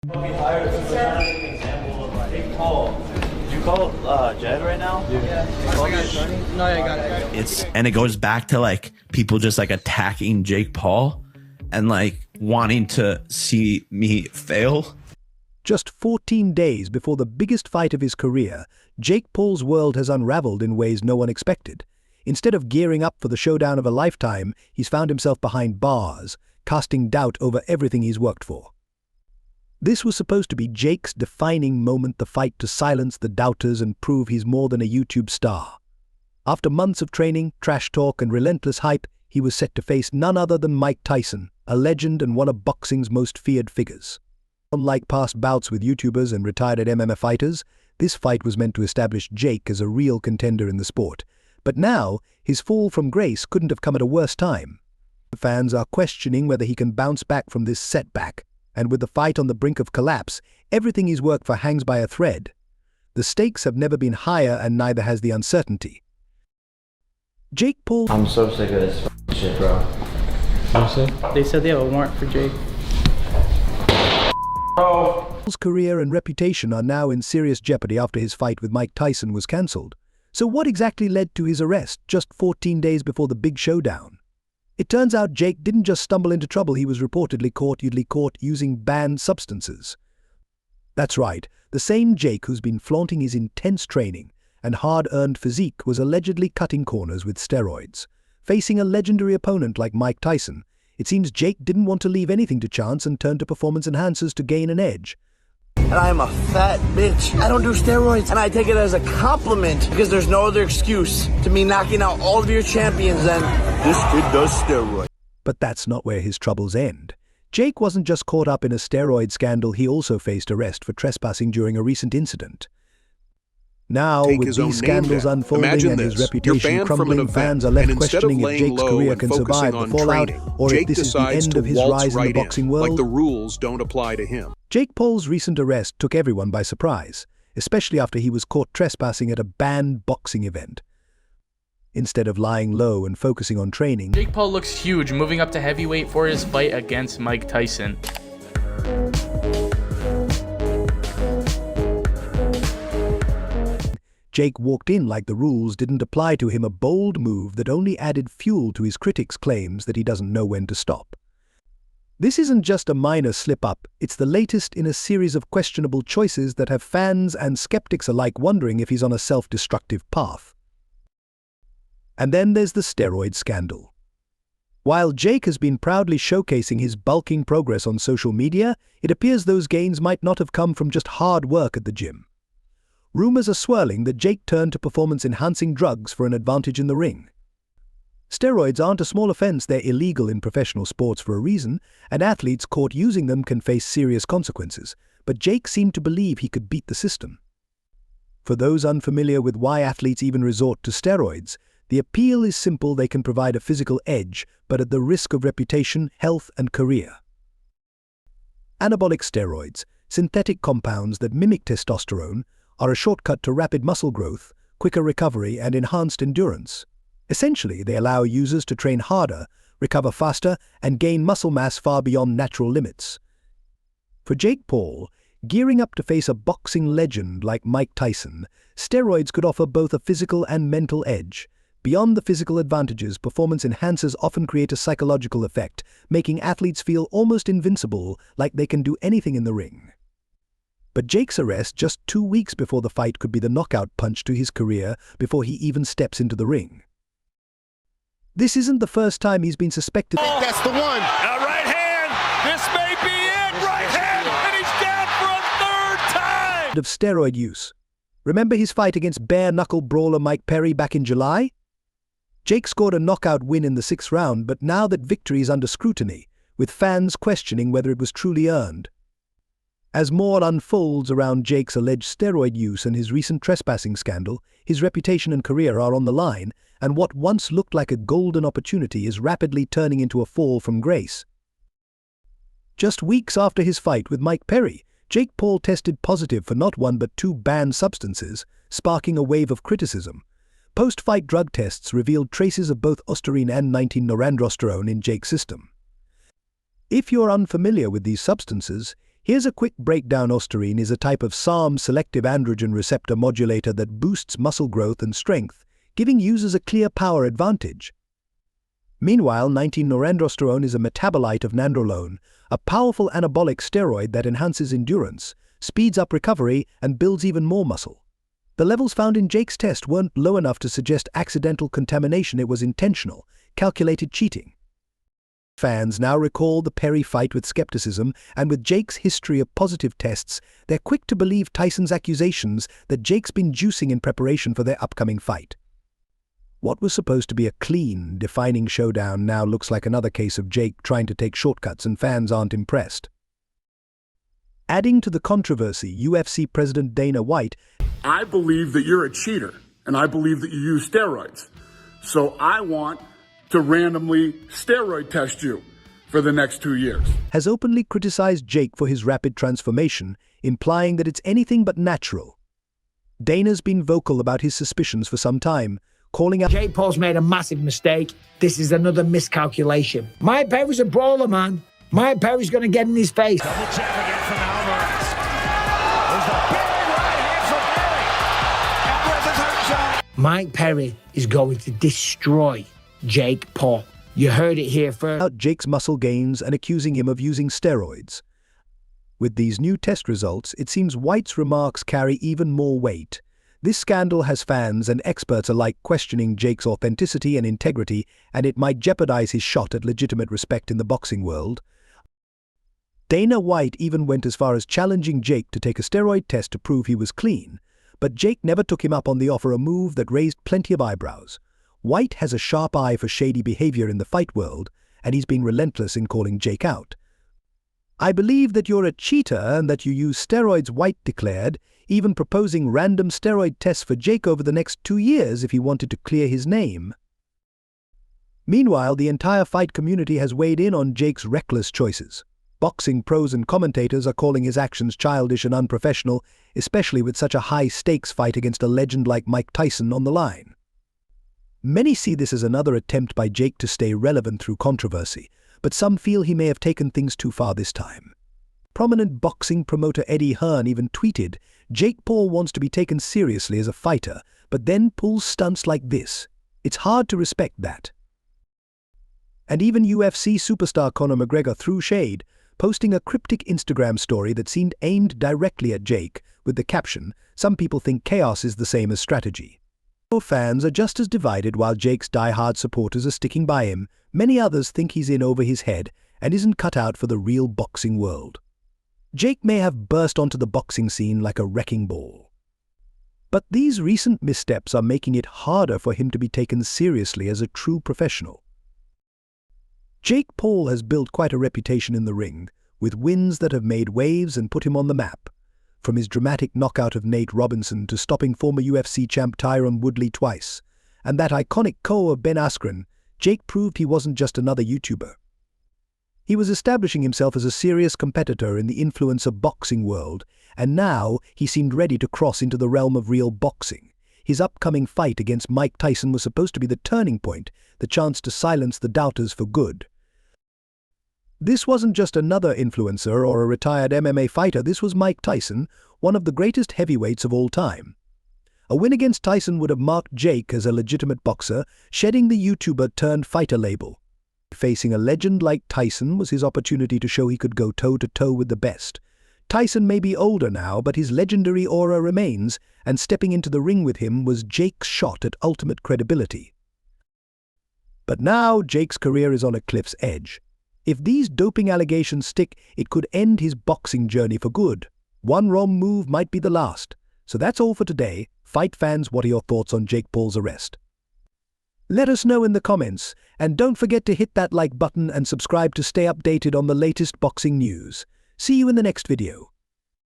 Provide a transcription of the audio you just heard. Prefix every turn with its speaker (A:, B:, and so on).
A: Be hired as an example of like, hey, Paul, did you call Jed right now? Yeah.
B: No, I got it.
C: And it goes back to like people just like attacking Jake Paul and like wanting to see me fail.
D: Just 14 days before the biggest fight of his career, Jake Paul's world has unraveled in ways no one expected. Instead of gearing up for the showdown of a lifetime, he's found himself behind bars, casting doubt over everything he's worked for. This was supposed to be Jake's defining moment, the fight to silence the doubters and prove he's more than a YouTube star. After months of training, trash talk, and relentless hype, he was set to face none other than Mike Tyson, a legend and one of boxing's most feared figures. Unlike past bouts with YouTubers and retired MMA fighters, this fight was meant to establish Jake as a real contender in the sport. But now, his fall from grace couldn't have come at a worse time. Fans are questioning whether he can bounce back from this setback. And with the fight on the brink of collapse, everything he's worked for hangs by a thread. The stakes have never been higher, and neither has the uncertainty. Jake Paul...
A: I'm so sick of this shit, bro.
B: They said they have a warrant for Jake.
D: Paul's career and reputation are now in serious jeopardy after his fight with Mike Tyson was cancelled. So what exactly led to his arrest just 14 days before the big showdown? It turns out Jake didn't just stumble into trouble, he was reportedly caught using banned substances. That's right, the same Jake who's been flaunting his intense training and hard-earned physique was allegedly cutting corners with steroids. Facing a legendary opponent like Mike Tyson, it seems Jake didn't want to leave anything to chance and turned to performance enhancers to gain an edge.
E: And I'm a fat bitch. I don't do steroids. And I take it as a compliment because there's no other excuse to me knocking out all of your champions than this kid does steroids.
D: But that's not where his troubles end. Jake wasn't just caught up in a steroid scandal, he also faced arrest for trespassing during a recent incident. Now, with these scandals unfolding and his reputation crumbling, fans are left questioning if Jake's career can survive the fallout, or if this is the end of his rise in the boxing world.
F: Like the rules don't apply to him.
D: Jake Paul's recent arrest took everyone by surprise, especially after he was caught trespassing at a banned boxing event. Instead of lying low and focusing on training,
G: Jake Paul looks huge, moving up to heavyweight for his fight against Mike Tyson.
D: Jake walked in like the rules didn't apply to him, a bold move that only added fuel to his critics' claims that he doesn't know when to stop. This isn't just a minor slip-up, it's the latest in a series of questionable choices that have fans and skeptics alike wondering if he's on a self-destructive path. And then there's the steroid scandal. While Jake has been proudly showcasing his bulking progress on social media, it appears those gains might not have come from just hard work at the gym. Rumors are swirling that Jake turned to performance-enhancing drugs for an advantage in the ring. Steroids aren't a small offense, they're illegal in professional sports for a reason, and athletes caught using them can face serious consequences, but Jake seemed to believe he could beat the system. For those unfamiliar with why athletes even resort to steroids, the appeal is simple: they can provide a physical edge, but at the risk of reputation, health, and career. Anabolic steroids, synthetic compounds that mimic testosterone, are a shortcut to rapid muscle growth, quicker recovery, and enhanced endurance. Essentially, they allow users to train harder, recover faster, and gain muscle mass far beyond natural limits. For Jake Paul, gearing up to face a boxing legend like Mike Tyson, steroids could offer both a physical and mental edge. Beyond the physical advantages, performance enhancers often create a psychological effect, making athletes feel almost invincible, like they can do anything in the ring. But Jake's arrest just 2 weeks before the fight could be the knockout punch to his career before he even steps into the ring. This isn't the first time he's been suspected.
F: That's the one.
H: Right hand. This may be it. Right hand. And he's down for a third time.
D: Of steroid use. Remember his fight against bare-knuckle brawler Mike Perry back in July? Jake scored a knockout win in the 6th round, but now that victory is under scrutiny, with fans questioning whether it was truly earned. As more unfolds around Jake's alleged steroid use and his recent trespassing scandal, his reputation and career are on the line, and what once looked like a golden opportunity is rapidly turning into a fall from grace. Just weeks after his fight with Mike Perry, Jake Paul tested positive for not one but 2 banned substances, sparking a wave of criticism. Post-fight drug tests revealed traces of both ostarine and 19-norandrosterone in Jake's system. If you're unfamiliar with these substances, Here's a quick breakdown. Ostarine is a type of SARM-selective androgen receptor modulator that boosts muscle growth and strength, giving users a clear power advantage. Meanwhile, 19-norandrosterone is a metabolite of nandrolone, a powerful anabolic steroid that enhances endurance, speeds up recovery, and builds even more muscle. The levels found in Jake's test weren't low enough to suggest accidental contamination. It was intentional, calculated cheating. Fans now recall the Perry fight with skepticism, and with Jake's history of positive tests, they're quick to believe Tyson's accusations that Jake's been juicing in preparation for their upcoming fight. What was supposed to be a clean, defining showdown now looks like another case of Jake trying to take shortcuts, and fans aren't impressed. Adding to the controversy, UFC President Dana White,
I: I believe that you're a cheater, and I believe that you use steroids. So I want to randomly steroid test you for the next 2 years.
D: Has openly criticized Jake for his rapid transformation, implying that it's anything but natural. Dana's been vocal about his suspicions for some time, calling out,
J: Jake Paul's made a massive mistake. This is another miscalculation. Mike Perry's a brawler, man. Mike Perry's going to get in his face.
H: Double jab again from Alvarez. There's the big right hand from Perry. Alvarez is hurt, John.
J: Mike Perry is going to destroy Jake Paul. You heard it here first.
D: Out Jake's muscle gains and accusing him of using steroids. With these new test results, it seems White's remarks carry even more weight. This scandal has fans and experts alike questioning Jake's authenticity and integrity, and it might jeopardize his shot at legitimate respect in the boxing world. Dana White even went as far as challenging Jake to take a steroid test to prove he was clean, but Jake never took him up on the offer, a move that raised plenty of eyebrows. White has a sharp eye for shady behavior in the fight world, and he's been relentless in calling Jake out. I believe that you're a cheater and that you use steroids, White declared, even proposing random steroid tests for Jake over the next 2 years if he wanted to clear his name. Meanwhile, the entire fight community has weighed in on Jake's reckless choices. Boxing pros and commentators are calling his actions childish and unprofessional, especially with such a high-stakes fight against a legend like Mike Tyson on the line. Many see this as another attempt by Jake to stay relevant through controversy, but some feel he may have taken things too far this time. Prominent boxing promoter Eddie Hearn even tweeted, Jake Paul wants to be taken seriously as a fighter, but then pulls stunts like this. It's hard to respect that. And even UFC superstar Conor McGregor threw shade, posting a cryptic Instagram story that seemed aimed directly at Jake, with the caption, "Some people think chaos is the same as strategy." Fans are just as divided. While Jake's die-hard supporters are sticking by him, many others think he's in over his head and isn't cut out for the real boxing world. Jake may have burst onto the boxing scene like a wrecking ball. But these recent missteps are making it harder for him to be taken seriously as a true professional. Jake Paul has built quite a reputation in the ring, with wins that have made waves and put him on the map. From his dramatic knockout of Nate Robinson to stopping former UFC champ Tyron Woodley twice, and that iconic KO of Ben Askren, Jake proved he wasn't just another YouTuber. He was establishing himself as a serious competitor in the influencer boxing world, and now he seemed ready to cross into the realm of real boxing. His upcoming fight against Mike Tyson was supposed to be the turning point, the chance to silence the doubters for good. This wasn't just another influencer or a retired MMA fighter. This was Mike Tyson, one of the greatest heavyweights of all time. A win against Tyson would have marked Jake as a legitimate boxer, shedding the YouTuber-turned-fighter label. Facing a legend like Tyson was his opportunity to show he could go toe-to-toe with the best. Tyson may be older now, but his legendary aura remains, and stepping into the ring with him was Jake's shot at ultimate credibility. But now Jake's career is on a cliff's edge. If these doping allegations stick, it could end his boxing journey for good. One wrong move might be the last. So that's all for today. Fight fans, what are your thoughts on Jake Paul's arrest? Let us know in the comments, and don't forget to hit that like button and subscribe to stay updated on the latest boxing news. See you in the next video.